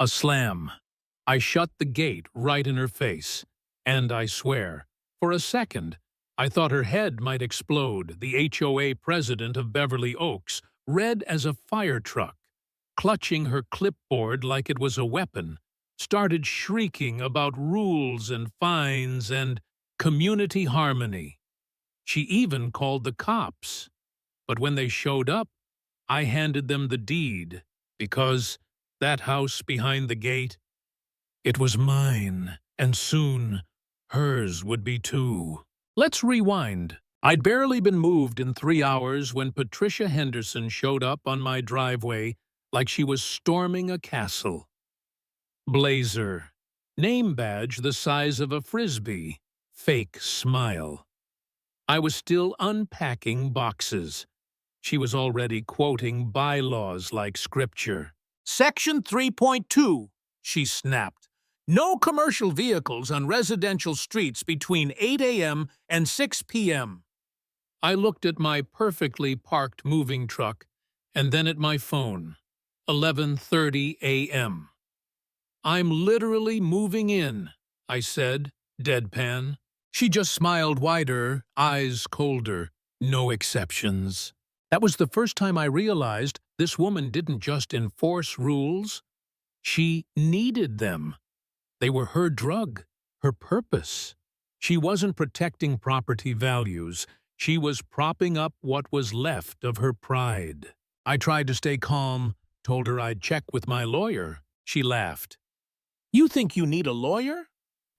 A slam. I shut the gate right in her face, and I swear, for a second, I thought her head might explode. The HOA president of Beverly Oaks, red as a fire truck, clutching her clipboard like it was a weapon, started shrieking about rules and fines and community harmony. She even called the cops. But when they showed up, I handed them the deed, because that house behind the gate, it was mine, and soon hers would be too. Let's rewind. I'd barely been moved in 3 hours when Patricia Henderson showed up on my driveway like she was storming a castle. Blazer. Name badge the size of a frisbee. Fake smile. I was still unpacking boxes. She was already quoting bylaws like scripture. Section 3.2, she snapped. No commercial vehicles on residential streets between 8 a.m. and 6 p.m. I looked at my perfectly parked moving truck and then at my phone. 11:30 a.m. I'm literally moving in, I said, deadpan. She just smiled wider, eyes colder. No exceptions. That was the first time I realized this woman didn't just enforce rules. She needed them. They were her drug, her purpose. She wasn't protecting property values. She was propping up what was left of her pride. I tried to stay calm, told her I'd check with my lawyer. She laughed. You think you need a lawyer?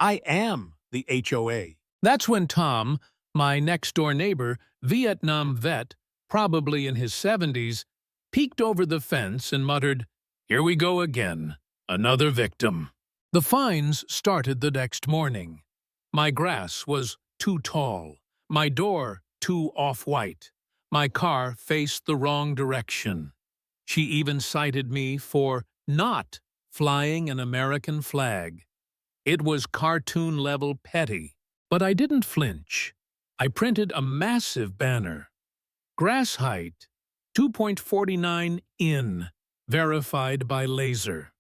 I am the HOA. That's when Tom, my next-door neighbor, Vietnam vet, probably in his 70s, peeked over the fence and muttered, "Here we go again, another victim." The fines started the next morning. My grass was too tall, my door too off-white, my car faced the wrong direction. She even cited me for not flying an American flag. It was cartoon-level petty, but I didn't flinch. I printed a massive banner. Grass height, 2.49 in, verified by laser.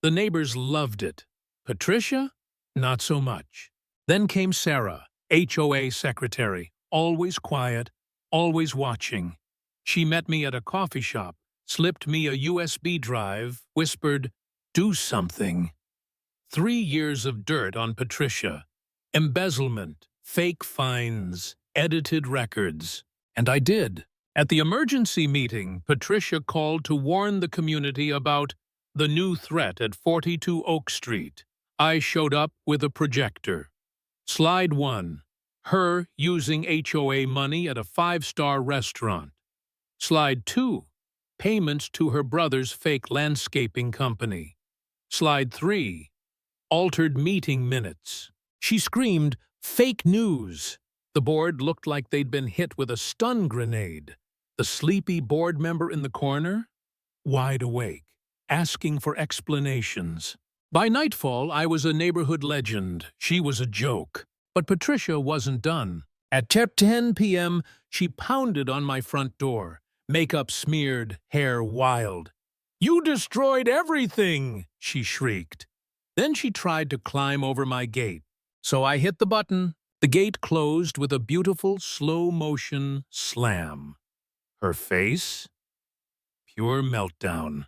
The neighbors loved it. Patricia, not so much. Then came Sarah, HOA secretary, always quiet, always watching. She met me at a coffee shop, slipped me a USB drive, whispered, "Do something." 3 years of dirt on Patricia. Embezzlement, fake fines, edited records. And I did. At the emergency meeting, Patricia called to warn the community about the new threat at 42 Oak Street. I showed up with a projector. Slide 1. Her using HOA money at a 5-star restaurant. Slide 2. Payments to her brother's fake landscaping company. Slide 3. Altered meeting minutes. She screamed, "Fake news!" The board looked like they'd been hit with a stun grenade. The sleepy board member in the corner? Wide awake, asking for explanations. By nightfall, I was a neighborhood legend. She was a joke. But Patricia wasn't done. At 10 p.m., she pounded on my front door, makeup smeared, hair wild. "You destroyed everything!" she shrieked. Then she tried to climb over my gate. So I hit the button. The gate closed with a beautiful slow-motion slam. Her face? Pure meltdown.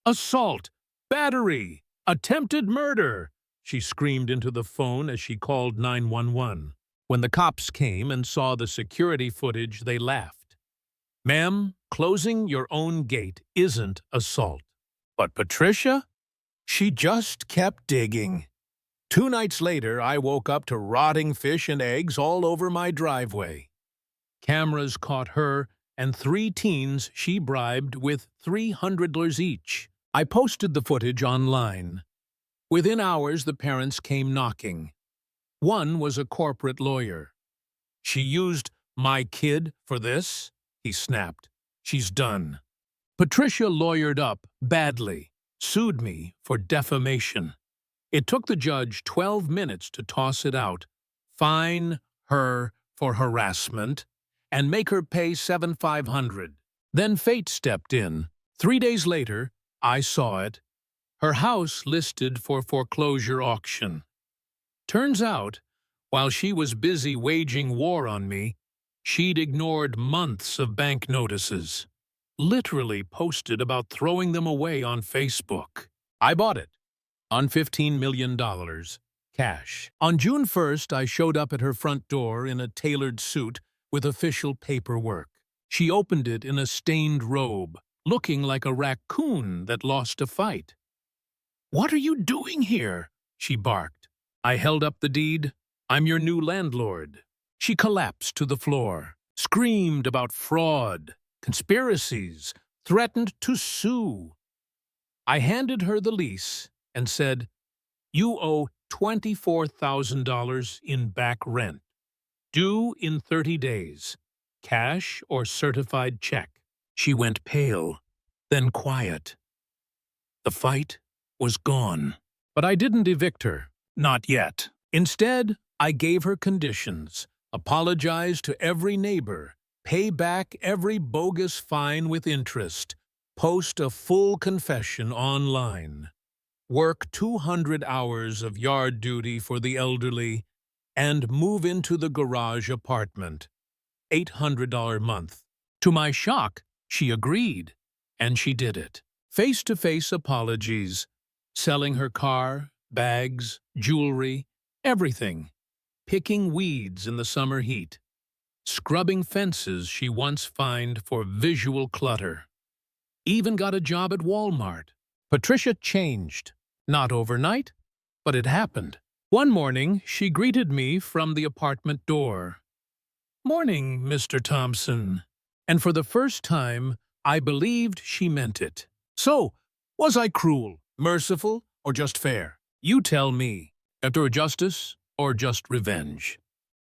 "Assault! Battery! Attempted murder!" she screamed into the phone as she called 911. When the cops came and saw the security footage, they laughed. "Ma'am, closing your own gate isn't assault." But Patricia? She just kept digging. 2 nights later, I woke up to rotting fish and eggs all over my driveway. Cameras caught her and 3 teens she bribed with $300 each. I posted the footage online. Within hours, the parents came knocking. One was a corporate lawyer. "She used my kid for this?" he snapped. "She's done." Patricia lawyered up badly, sued me for defamation. It took the judge 12 minutes to toss it out, fine her for harassment, and make her pay $7,500. Then fate stepped in. 3 days later, I saw it. Her house listed for foreclosure auction. Turns out, while she was busy waging war on me, she'd ignored months of bank notices, literally posted about throwing them away on Facebook. I bought it on $15 million, cash. On June 1st, I showed up at her front door in a tailored suit with official paperwork. She opened it in a stained robe, looking like a raccoon that lost a fight. "What are you doing here?" she barked. I held up the deed. "I'm your new landlord." She collapsed to the floor, screamed about fraud, conspiracies, threatened to sue. I handed her the lease and said, "You owe $24,000 in back rent, due in 30 days, cash or certified check." She went pale, then quiet. The fight was gone. But I didn't evict her. Not yet. Instead, I gave her conditions, apologized to every neighbor, pay back every bogus fine with interest, post a full confession online, work 200 hours of yard duty for the elderly, and move into the garage apartment, $800 a month. To my shock, she agreed, and she did it. Face-to-face apologies, selling her car, bags, jewelry, everything, picking weeds in the summer heat, scrubbing fences she once fined for visual clutter. Even got a job at Walmart. Patricia changed. Not overnight, but it happened. One morning, she greeted me from the apartment door. "Morning, Mr. Thompson." And for the first time, I believed she meant it. So, was I cruel, merciful, or just fair? You tell me. After justice or just revenge?